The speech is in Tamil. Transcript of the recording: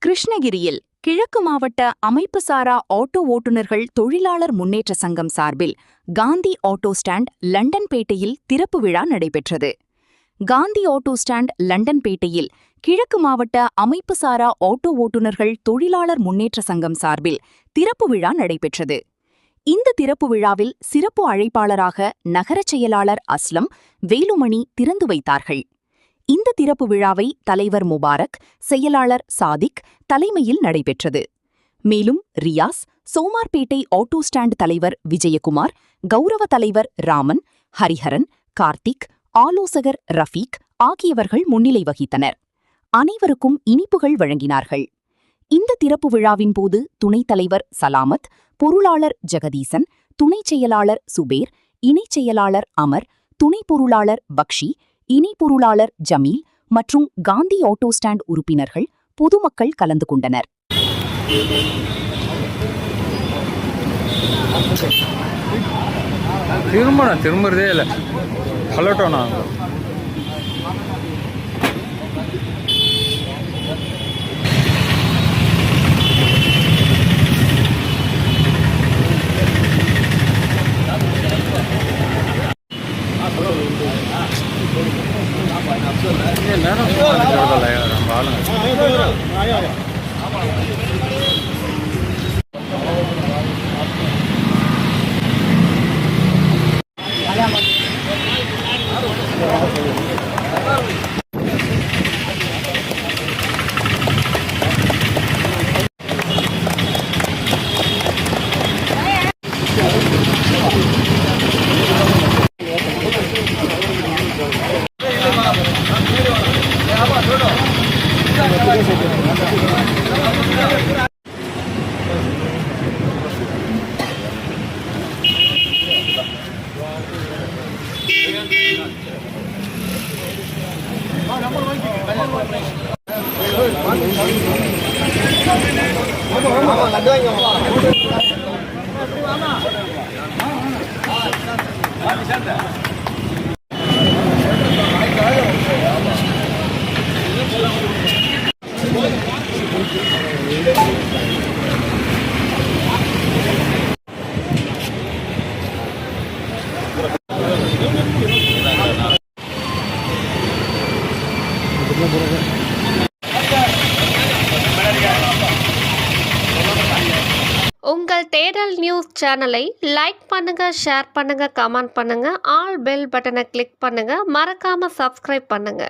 கிருஷ்ணகிரியில் கிழக்கு மாவட்ட அமைப்புசாரா ஆட்டோ ஓட்டுநர்கள் தொழிலாளர் முன்னேற்ற சங்கம் சார்பில் காந்தி ஆட்டோ ஸ்டாண்ட் லண்டன்பேட்டையில் திறப்பு விழா நடைபெற்றது. காந்தி ஆட்டோ ஸ்டாண்ட் லண்டன்பேட்டையில் கிழக்கு மாவட்ட அமைப்புசாரா ஆட்டோ ஓட்டுநர்கள் தொழிலாளர் முன்னேற்ற சங்கம் சார்பில் திறப்பு விழா நடைபெற்றது. இந்த திறப்பு விழாவில் சிறப்பு அழைப்பாளராக நகரச் செயலாளர் அஸ்லம், வேலுமணி திறந்து வைத்தார்கள். இந்த திறப்பு விழாவை தலைவர் முபாரக், செயலாளர் சாதிக் தலைமையில் நடைபெற்றது. மேலும் ரியாஸ், சோமார்பேட்டை ஆட்டோ ஸ்டாண்ட் தலைவர் விஜயகுமார், கௌரவ தலைவர் ராமன், ஹரிஹரன், கார்த்திக், ஆலோசகர் ரஃபீக் ஆகியவர்கள் முன்னிலை வகித்தனர். அனைவருக்கும் இனிப்புகள் வழங்கினார்கள். இந்த திறப்பு விழாவின் போது துணைத் தலைவர் சலாமத், பொருளாளர் ஜெகதீசன், துணைச் செயலாளர் சுபேர், இணைச் செயலாளர் அமர், துணை பொருளாளர் பக்ஷி, இணை பொருளாளர் ஜமீல் மற்றும் காந்தி ஆட்டோ ஸ்டாண்ட் உறுப்பினர்கள், பொதுமக்கள் கலந்து கொண்டனர். திரும்புறதே இல்லை. உங்கள் தேடல் நியூஸ் சேனலை லைக் பண்ணுங்க, ஷேர் பண்ணுங்க, கமெண்ட் பண்ணுங்க, ஆல் பெல் பட்டனை கிளிக் பண்ணுங்க, மறக்காம சப்ஸ்கிரைப் பண்ணுங்க.